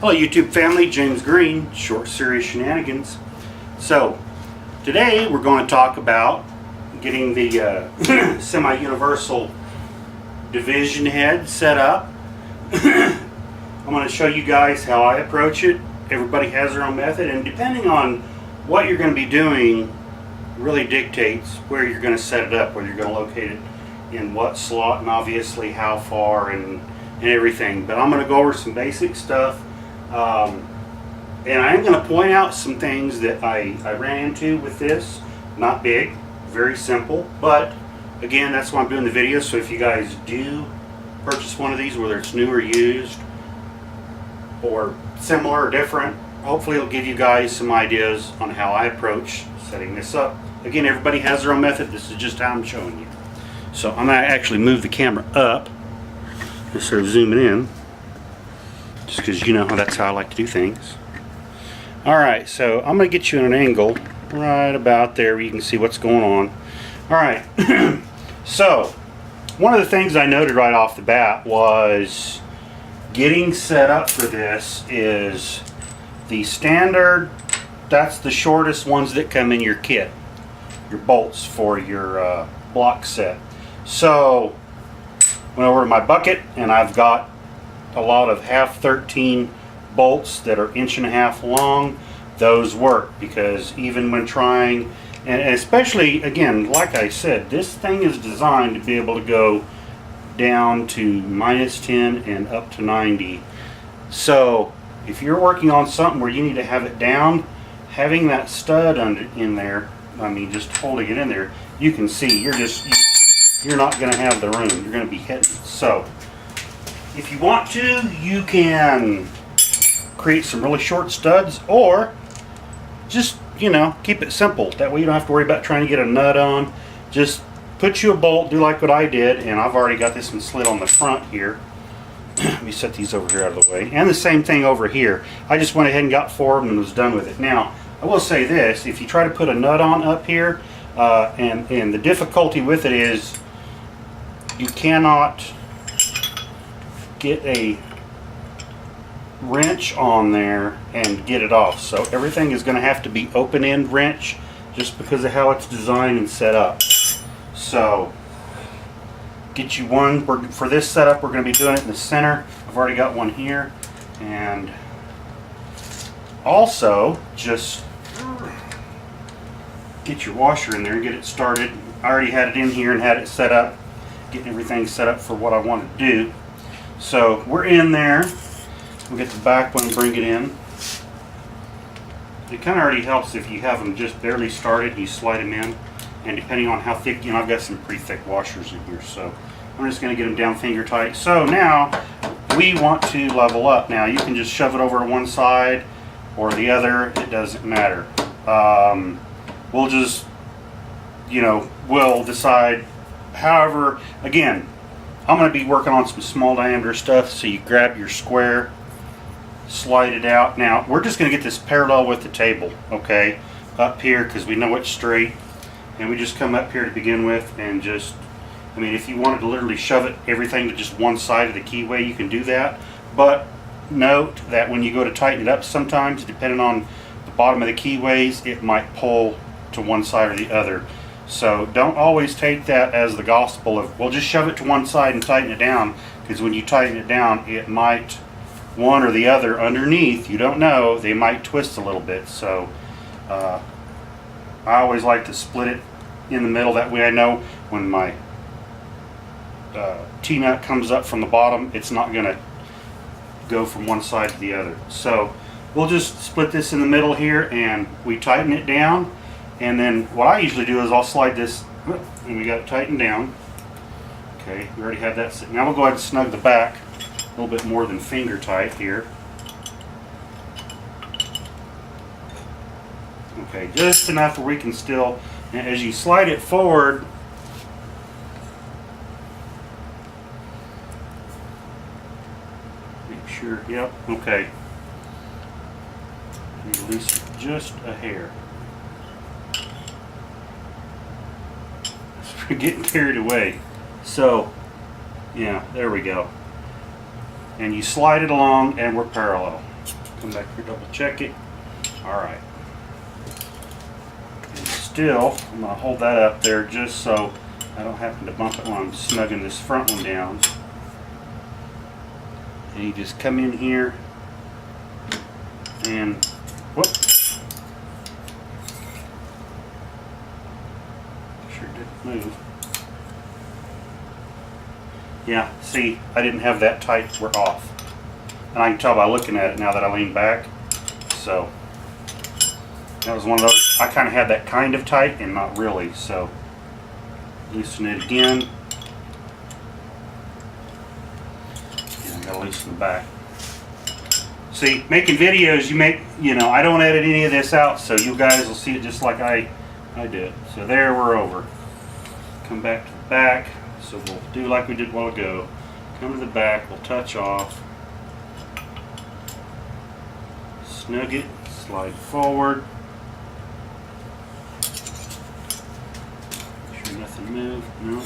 Hello YouTube family, James Green, Short Series Shenanigans. So today we're going to talk about getting the semi-universal division head set up. I'm going to show you guys how I approach it. Everybody has their own method, and depending on what you're going to be doing really dictates where you're going to set it up, whether you're going to locate it in what slot, and obviously how far and everything. But I'm going to go over some basic stuff. And I'm going to point out some things that I ran into with this. Not big, very simple, but again, that's why I'm doing the video. So if you guys do purchase one of these, whether it's new or used or similar or different, hopefully it'll give you guys some ideas on how I approach setting this up. Again, everybody has their own method. This is just how I'm showing you. So I'm going to actually move the camera up, just sort of zooming in, just because you know how that's how I like to do things. Alright, so I'm going to get you in an angle right about there where you can see what's going on. Alright, so one of the things I noted right off the bat was getting set up for this is the standard, that's the shortest ones that come in your kit, your bolts for your block set. So went over to my bucket and I've got a lot of half 13 bolts that are 1.5 inches long. Those work because even when trying, and especially again, like I said, this thing is designed to be able to go down to -10 and up to 90. So if you're working on something where you need to have it down, having that stud in there, I mean just holding it in there, you can see you're not going to have the room. You're going to be hitting. So if you want to, you can create some really short studs, or just, you know, keep it simple. That way you don't have to worry about trying to get a nut on. Just put you a bolt, do like what I did, and I've already got this one slid on the front here. Let me set these over here out of the way. And the same thing over here. I just went ahead and got 4 of them and was done with it. Now, I will say this, if you try to put a nut on up here, and the difficulty with it is you cannot get a wrench on there and get it off. So everything is going to have to be open end wrench just because of how it's designed and set up. So get you one. For this setup, we're going to be doing it in the center. I've already got one here. And also just get your washer in there and get it started. I already had it in here and had it set up, getting everything set up for what I want to do. So we're in there. We'll get the back one and bring it in. It kind of already helps if you have them just barely started, you slide them in, and depending on how thick, you know, I've got some pretty thick washers in here, so I'm just going to get them down finger tight. So now we want to level up. Now you can just shove it over to one side or the other, it doesn't matter. We'll just, you know, we'll decide. However, again, I'm going to be working on some small diameter stuff, so you grab your square, slide it out. Now we're just going to get this parallel with the table, okay, up here, because we know it's straight, and we just come up here to begin with and just, I mean, if you wanted to literally shove it everything to just one side of the keyway, you can do that, but note that when you go to tighten it up, sometimes depending on the bottom of the keyways, it might pull to one side or the other. So don't always take that as the gospel of, well, just shove it to one side and tighten it down, because when you tighten it down, it might, one or the other underneath, you don't know, they might twist a little bit. So I always like to split it in the middle. That way I know when my T-nut comes up from the bottom, it's not going to go from one side to the other. So we'll just split this in the middle here and we tighten it down. And then what I usually do is I'll slide this, and we got it tightened down. Okay, we already have that set. Now we'll go ahead and snug the back a little bit more than finger tight here. Okay, just enough where we can still, and as you slide it forward, make sure, yep, okay. Release it just a hair. We're getting carried away. So, yeah, there we go. And you slide it along and we're parallel. come back here, double check it. All right. And still, I'm going to hold that up there just so I don't happen to bump it while I'm snugging this front one down. And you just come in here and whoop. Sure didn't move. Yeah, see, I didn't have that tight. We're off. And I can tell by looking at it now that I lean back. So that was one of those. I kind of had that kind of tight and not really. So loosen it again. And I gotta loosen the back. See, making videos, I don't edit any of this out, so you guys will see it just like I did. So there, we're over. Come back to the back. So we'll do like we did a while ago. Come to the back, we'll touch off. Snug it, slide forward. Make sure nothing moved, no.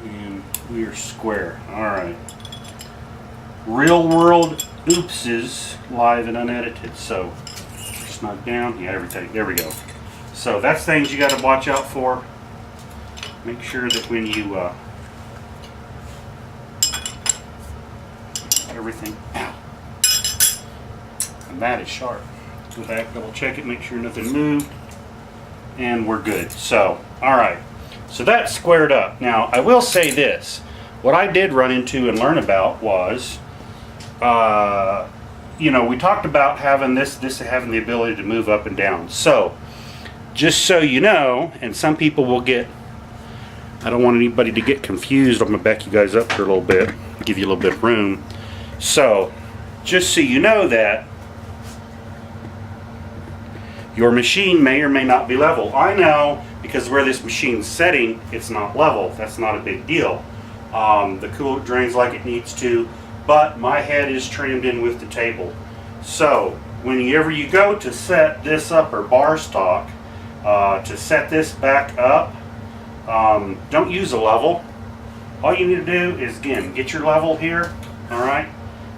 And we are square, all right. Real world oopses, live and unedited. So snug down, yeah, everything, there we go. So that's things you gotta watch out for. Make sure that when you everything out, and that is sharp. Go back, double check it, make sure nothing moved, and we're good. So, all right. So that's squared up. Now, I will say this: what I did run into and learn about was, we talked about having this having the ability to move up and down. So, just so you know, and some people will get. I don't want anybody to get confused. I'm going to back you guys up here a little bit, give you a little bit of room. So, just so you know that your machine may or may not be level. I know because where this machine's setting, it's not level. That's not a big deal. The coolant drains like it needs to, but my head is trimmed in with the table. So, whenever you go to set this up, or bar stock, to set this back up, don't use a level. All you need to do is, again, get your level here. All right.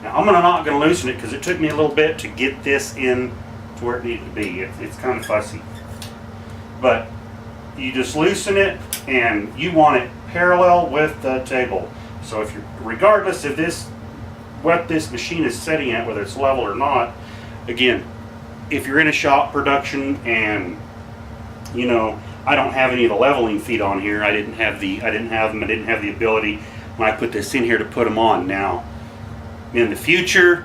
Now I'm not going to loosen it because it took me a little bit to get this in to where it needed to be. It's kind of fussy, but you just loosen it, and you want it parallel with the table. So if you're, regardless of what this machine is setting at, whether it's level or not, again, if you're in a shop production and I don't have any of the leveling feet on here. I didn't have the ability when I put this in here to put them on. Now, in the future,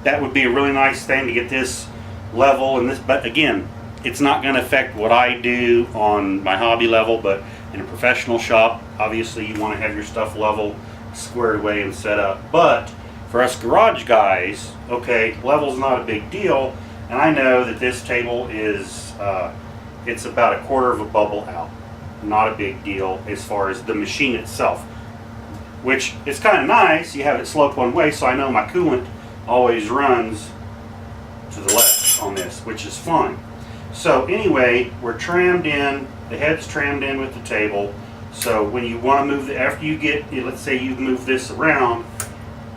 that would be a really nice thing to get this level and this. But again, it's not going to affect what I do on my hobby level. But in a professional shop, obviously, you want to have your stuff level, squared away, and set up. But for us garage guys, okay, level's not a big deal, and I know that this table is. It's about a quarter of a bubble out. Not a big deal as far as the machine itself, which is kind of nice. You have it sloped one way, so I know my coolant always runs to the left on this, which is fine. So anyway, we're trammed in, the head's trammed in with the table. So when you want to move after you get, let's say you've moved this around,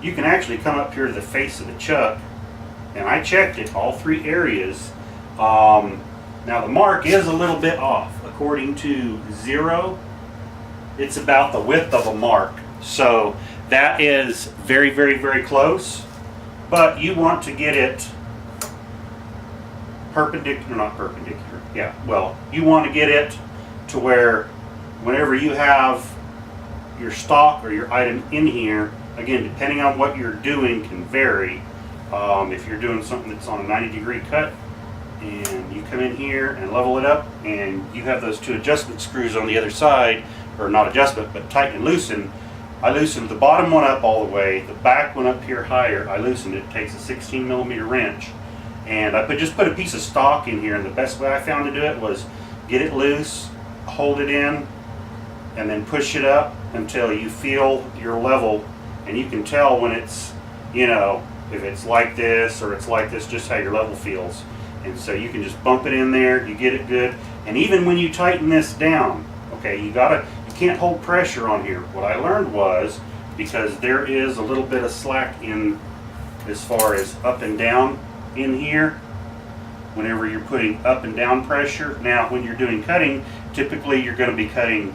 you can actually come up here to the face of the chuck, and I checked it, all three areas. Now the mark is a little bit off. According to 0, it's about the width of a mark. So that is very, very, very close. But you want to get it perpendicular, not perpendicular. Yeah, well, you want to get it to where whenever you have your stock or your item in here, again, depending on what you're doing can vary. If you're doing something that's on a 90-degree cut, and you come in here and level it up, and you have those two adjustment screws on the other side, or not adjustment, but tighten and loosen. I loosened the bottom one up all the way, the back one up here higher, I loosened it. It takes a 16mm wrench, and I just put a piece of stock in here, and the best way I found to do it was get it loose, hold it in, and then push it up until you feel your level, and you can tell when it's, if it's like this or it's like this, just how your level feels. And so you can just bump it in there, you get it good. And even when you tighten this down, okay, you can't hold pressure on here. What I learned was, because there is a little bit of slack in as far as up and down in here whenever you're putting up and down pressure. Now when you're doing cutting, typically you're going to be cutting,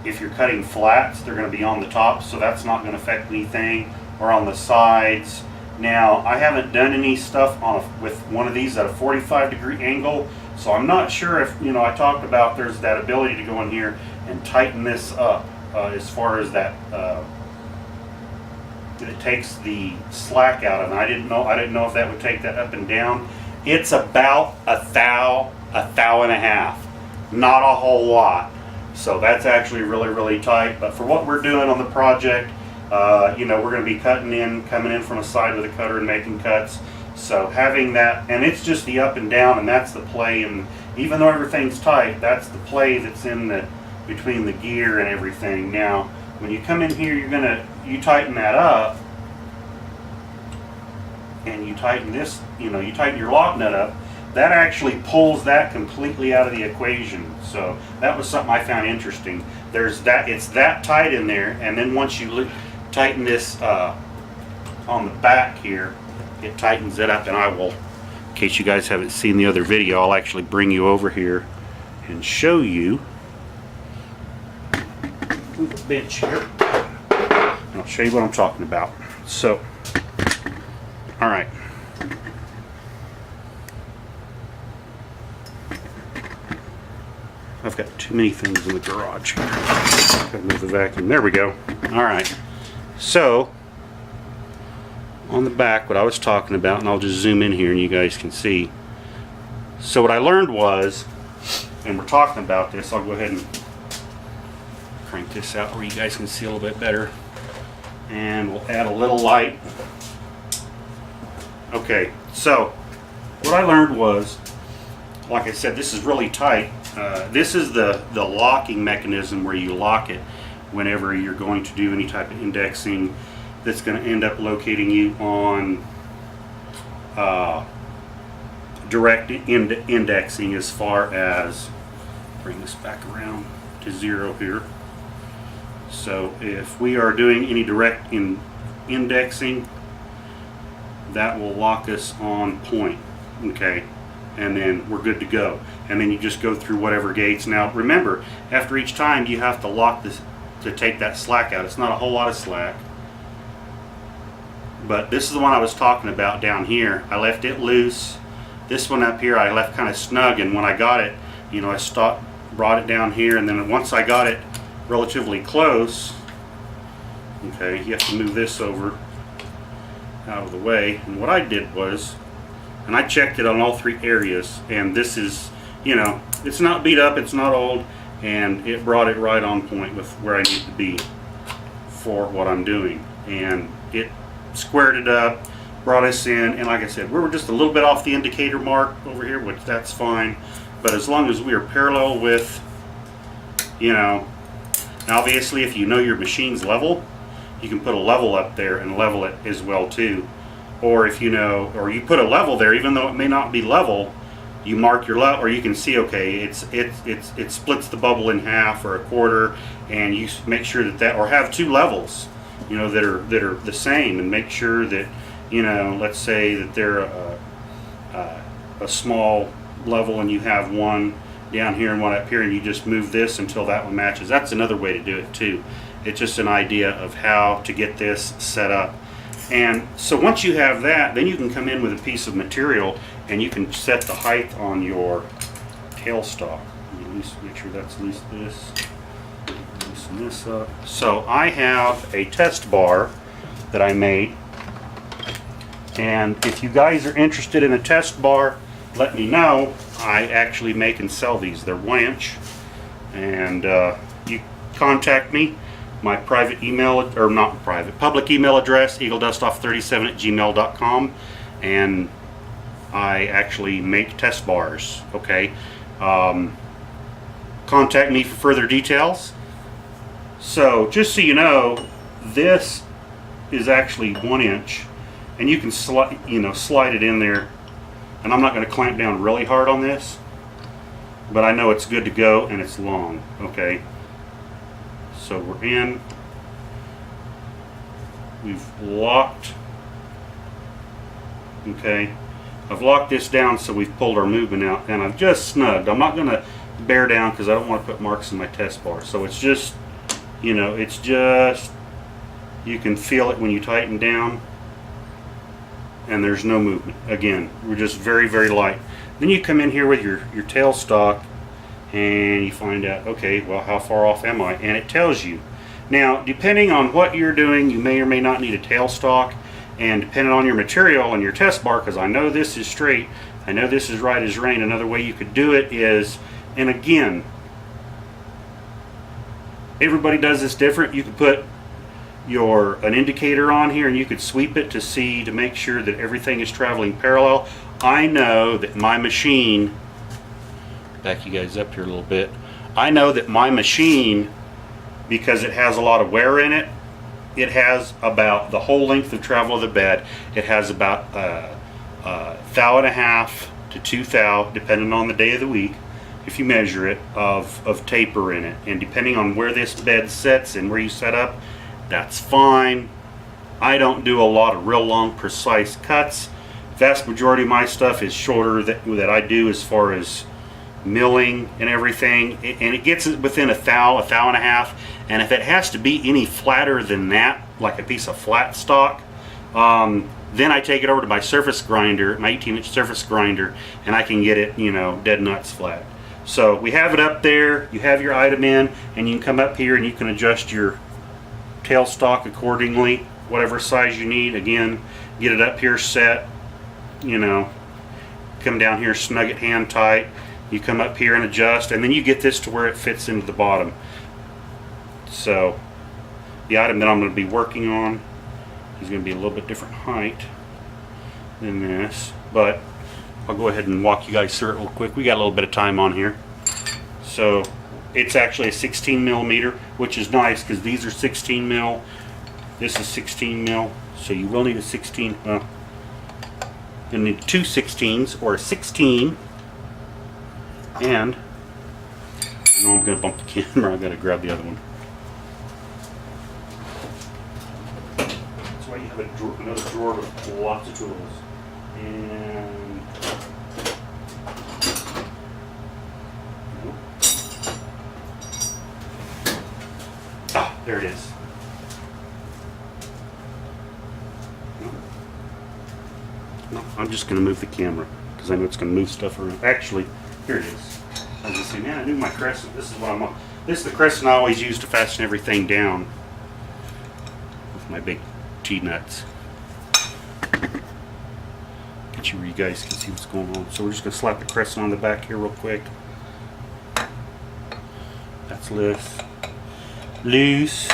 if you're cutting flats, they're going to be on the top, so that's not going to affect anything, or on the sides. Now I haven't done any stuff with one of these at a 45-degree angle, so I'm not sure if, you know, I talked about there's that ability to go in here and tighten this up as far as that it takes the slack out of it. I didn't know if that would take that up and down. It's about a thou and a half, not a whole lot. So that's actually really tight. But for what we're doing on the project, you know, we're going to be coming in from a side with a cutter and making cuts. So having that, and it's just the up and down, and that's the play. And even though everything's tight, that's the play that's in between the gear and everything. Now, when you come in here, you tighten that up, and you tighten this, you know, you tighten your lock nut up. That actually pulls that completely out of the equation. So that was something I found interesting. There's that, it's that tight in there, and then once you tighten this on the back here, it tightens it up. And I will, in case you guys haven't seen the other video, I'll actually bring you over here and show you. Move the bench here, and I'll show you what I'm talking about. So, all right. I've got too many things in the garage here. Gotta move the vacuum. There we go. All right. So, on the back, what I was talking about, and I'll just zoom in here and you guys can see. So what I learned was, and we're talking about this, I'll go ahead and crank this out where you guys can see a little bit better. And we'll add a little light. Okay, so what I learned was, like I said, this is really tight. This is the locking mechanism where you lock it whenever you're going to do any type of indexing that's going to end up locating you on direct indexing, as far as, bring this back around to 0 here. So if we are doing any direct indexing, that will lock us on point, okay? And then we're good to go. And then you just go through whatever gates. Now remember, after each time you have to lock this to take that slack out. It's not a whole lot of slack. But this is the one I was talking about down here. I left it loose. This one up here I left kind of snug, and when I got it, you know, I brought it down here, and then once I got it relatively close, okay, you have to move this over out of the way. And what I did was, and I checked it on all 3 areas, and this is, you know, it's not beat up, it's not old, and it brought it right on point with where I need to be for what I'm doing. And it squared it up, brought us in, and like I said, we were just a little bit off the indicator mark over here, which that's fine, but as long as we are parallel with, you know, obviously if you know your machine's level, you can put a level up there and level it as well too. Or if you know, or you put a level there, even though it may not be level, you mark your level, or you can see, okay, it splits the bubble in half or a quarter, and you make sure that, or have 2 levels, you know, that are the same, and make sure that, you know, let's say that they're a small level, and you have one down here and one up here, and you just move this until that one matches. That's another way to do it too. It's just an idea of how to get this set up. And so once you have that, then you can come in with a piece of material and you can set the height on your tailstock. Make sure that's loosen this up. So I have a test bar that I made, and if you guys are interested in a test bar, let me know. I actually make and sell these. They're 1 inch, and you contact me. My private email, or not private, public email address, eagledustoff37@gmail.com, and I actually make test bars, okay? Contact me for further details. So just so you know, this is actually 1 inch, and you can slide it in there, and I'm not going to clamp down really hard on this, but I know it's good to go and it's long, okay? So we're in, we've locked. Okay, I've locked this down so we've pulled our movement out, and I've just snugged. I'm not going to bear down because I don't want to put marks in my test bar. So it's just, you know, it's just, you can feel it when you tighten down, and there's no movement. Again, we're just very, very light. Then you come in here with your tailstock, and you find out, okay, well, how far off am I? And it tells you. Now, depending on what you're doing, you may or may not need a tailstock, and depending on your material and your test bar, because I know this is straight, I know this is right as rain. Another way you could do it is, and again, everybody does this different. You could put an indicator on here, and you could sweep it to make sure that everything is traveling parallel. I know that my machine, back you guys up here a little bit, I know that my machine, because it has a lot of wear in it, it has about the whole length of travel of the bed. It has about 1.5 thou to 2 thou, depending on the day of the week, if you measure it, of taper in it. And depending on where this bed sets and where you set up, that's fine. I don't do a lot of real long, precise cuts. Vast majority of my stuff is shorter that I do as far as milling and everything, and it gets it within 1 thou, 1.5 thou, and if it has to be any flatter than that, like a piece of flat stock, then I take it over to my surface grinder, my 18-inch surface grinder, and I can get it, you know, dead nuts flat. So we have it up there, you have your item in, and you can come up here and you can adjust your tailstock accordingly, whatever size you need. Again, get it up here set, you know, come down here, snug it hand tight. You come up here and adjust, and then you get this to where it fits into the bottom. So the item that I'm going to be working on is going to be a little bit different height than this, but I'll go ahead and walk you guys through it real quick. We got a little bit of time on here. So it's actually a 16 millimeter, which is nice because these are 16 mil. This is 16 mil, so you will need a 16. You'll need 2 16s or a 16. And I know I'm going to bump the camera. I've got to grab the other one. That's why you have another drawer with lots of tools. And there it is. No, I'm just going to move the camera because I know it's going to move stuff around. Actually, here it is. I was just saying, man, I knew my crescent. This is what I'm on. This is the crescent I always use to fasten everything down with my big T-nuts. Get you where you guys can see what's going on. So we're just going to slap the crescent on the back here real quick. That's loose. Loose.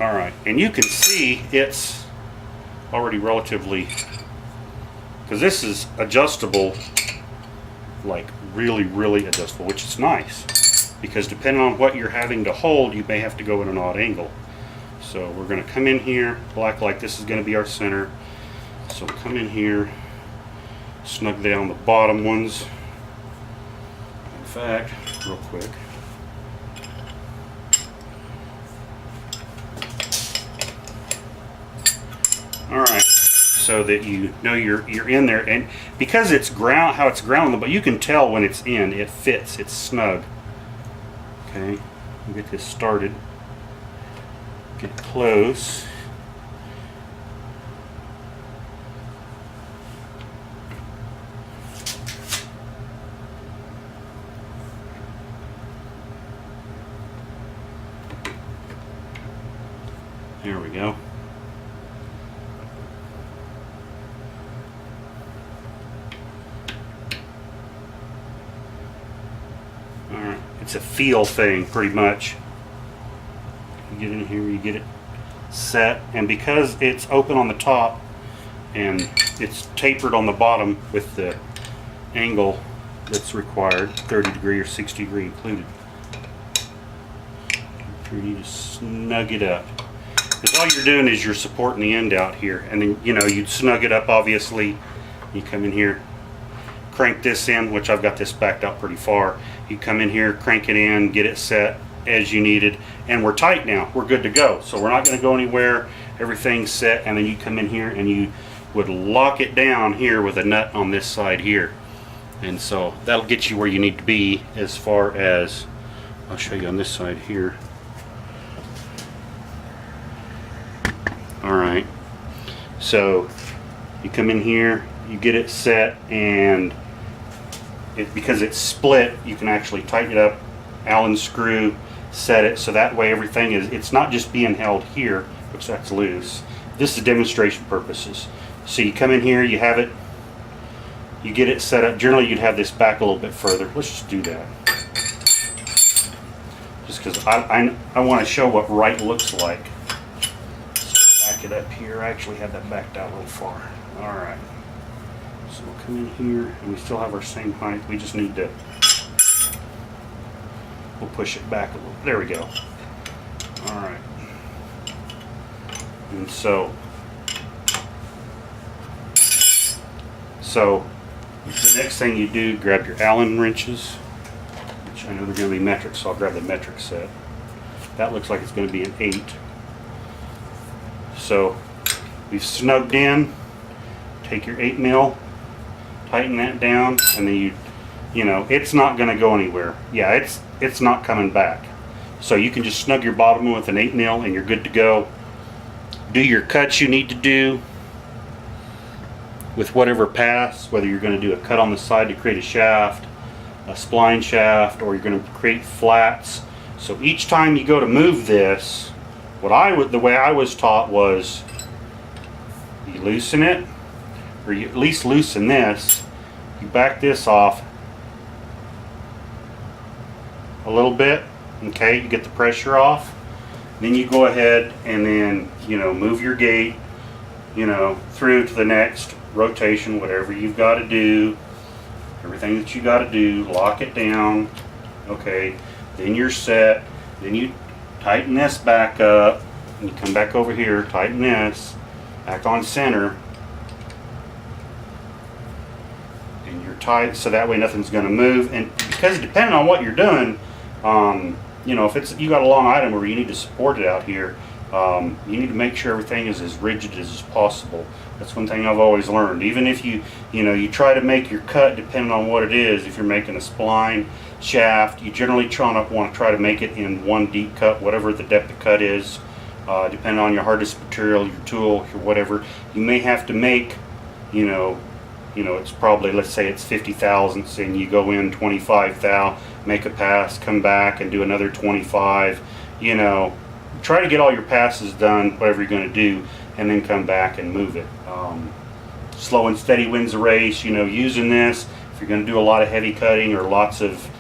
Alright, and you can see it's already relatively, because this is adjustable, like really adjustable, which is nice, because depending on what you're having to hold, you may have to go at an odd angle. So we're going to come in here, like this is going to be our center. So come in here, snug down the bottom ones. In fact, real quick, alright, so that you know you're in there, and because it's how it's ground, but you can tell when it's in, it fits, it's snug. Okay, we'll get this started, get close. There we go. Alright, it's a feel thing pretty much. You get in here, you get it set, and because it's open on the top and it's tapered on the bottom with the angle that's required, 30 degree or 60 degree included, you need to snug it up. Because all you're doing is you're supporting the end out here, and then you'd snug it up. Obviously, you come in here, crank this in, which I've got this backed out pretty far. You come in here, crank it in, get it set, as you needed, and we're tight now. We're good to go. So we're not going to go anywhere. Everything's set, and then you come in here and you would lock it down here with a nut on this side here. And so that'll get you where you need to be as far as, I'll show you on this side here. Alright, so you come in here, you get it set, and because it's split, you can actually tighten it up, Allen screw, set it, so that way everything is, it's not just being held here, which that's loose. This is demonstration purposes. So you come in here, you have it, you get it set up. Generally you'd have this back a little bit further. Let's just do that. Just because I want to show what right looks like. Back it up here. I actually had that backed out a little far. Alright. So we'll come in here and we still have our same height. We just need to, we'll push it back a little. There we go. Alright. And so the next thing you do, grab your Allen wrenches, which I know they're going to be metric, so I'll grab the metric set. That looks like it's going to be an 8. So we've snugged in. Take your 8 mil, tighten that down, and then you know it's not going to go anywhere. Yeah, it's not coming back. So you can just snug your bottom with an 8 mil, and you're good to go. Do your cuts you need to do with whatever pass, whether you're going to do a cut on the side to create a shaft, a spline shaft, or you're going to create flats. So each time you go to move this, the way I was taught was you loosen it, or you at least loosen this, you back this off a little bit, okay, you get the pressure off, then you go ahead and then, you know, move your gate, you know, through to the next rotation, whatever you've got to do, everything that you got to do, lock it down, okay, then you're set, then you tighten this back up, and you come back over here, tighten this, back on center, and you're tight, so that way nothing's going to move, and because depending on what you're doing, you know, if it's, you got a long item where you need to support it out here, you need to make sure everything is as rigid as possible. That's one thing I've always learned. Even if you know, you try to make your cut depending on what it is. If you're making a spline shaft, you generally want to try to make it in one deep cut, whatever the depth of cut is. Depending on your hardest material, your tool, your whatever, you may have to make, you know, it's probably, let's say it's 50 thousandths, and you go in 25 thou, make a pass, come back and do another 25. You know, try to get all your passes done, whatever you're going to do, and then come back and move it. Slow and steady wins the race. You know, using this, if you're going to do a lot of heavy cutting or lots of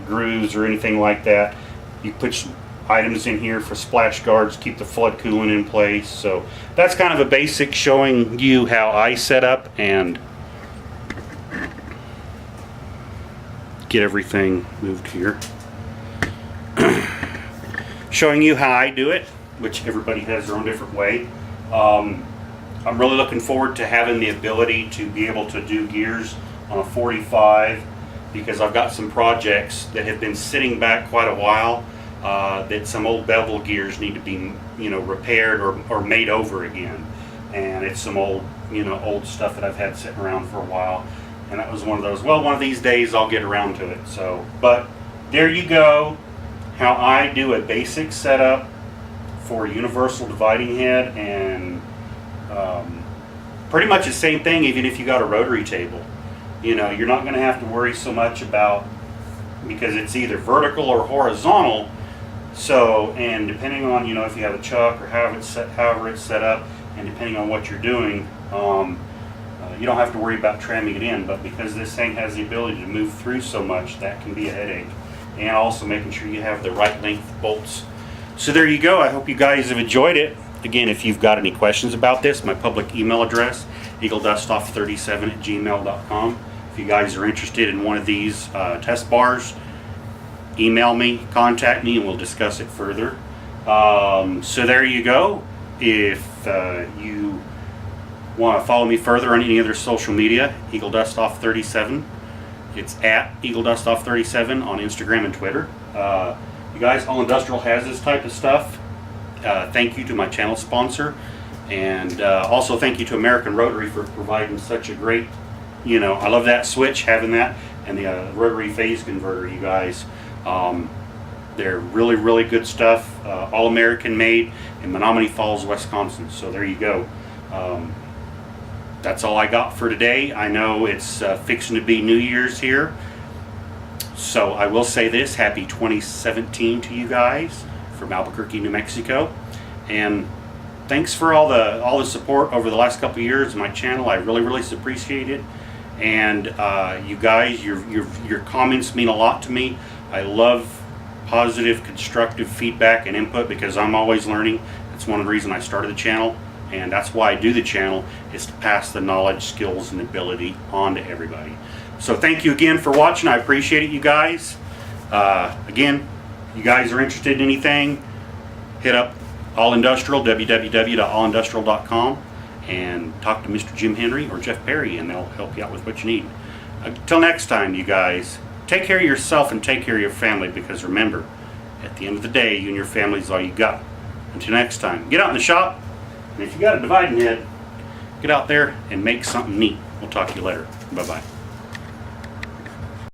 grooves or anything like that, you put some items in here for splash guards, keep the flood cooling in place. So that's kind of a basic showing you how I set up and get everything moved here. Showing you how I do it, which everybody has their own different way. I'm really looking forward to having the ability to be able to do gears on a 45, because I've got some projects that have been sitting back quite a while, that some old bevel gears need to be, you know, repaired or made over again. And it's some old, you know, old stuff that I've had sitting around for a while. And that was one of those, well, one of these days I'll get around to it. So, but there you go, how I do a basic setup for a universal dividing head, and pretty much the same thing even if you got a rotary table. You know, you're not going to have to worry so much about, because it's either vertical or horizontal. So, and depending on, you know, if you have a chuck or however it's set up, and depending on what you're doing, you don't have to worry about tramming it in. But because this thing has the ability to move through so much, that can be a headache. And also making sure you have the right length bolts. So there you go. I hope you guys have enjoyed it. Again, if you've got any questions about this, my public email address, eagledustoff37@gmail.com. If you guys are interested in one of these test bars, email me, contact me, and we'll discuss it further. So there you go. If you want to follow me further on any other social media, EagleDustOff37. It's at EagleDustOff37 on Instagram and Twitter. You guys, All Industrial has this type of stuff. Thank you to my channel sponsor, and also thank you to American Rotary for providing such a great, I love that switch, having that, and the rotary phase converter, you guys. They're really, really good stuff. All American made in Menominee Falls, Wisconsin. So there you go. That's all I got for today. I know it's fixing to be New Year's here. So I will say this, happy 2017 to you guys from Albuquerque, New Mexico. And thanks for all the support over the last couple of years of my channel. I really, really appreciate it. And you guys, your comments mean a lot to me. I love positive, constructive feedback and input because I'm always learning. That's one of the reasons I started the channel, and that's why I do the channel, is to pass the knowledge, skills, and ability on to everybody. So thank you again for watching. I appreciate it, you guys. Again, you guys are interested in anything, hit up All Industrial, www.allindustrial.com, and talk to Mr. Jim Henry or Jeff Perry, and they'll help you out with what you need. Until next time, you guys, take care of yourself and take care of your family, because remember, at the end of the day, you and your family is all you got. Until next time, get out in the shop, and if you got a dividing head, get out there and make something neat. We'll talk to you later. Bye-bye.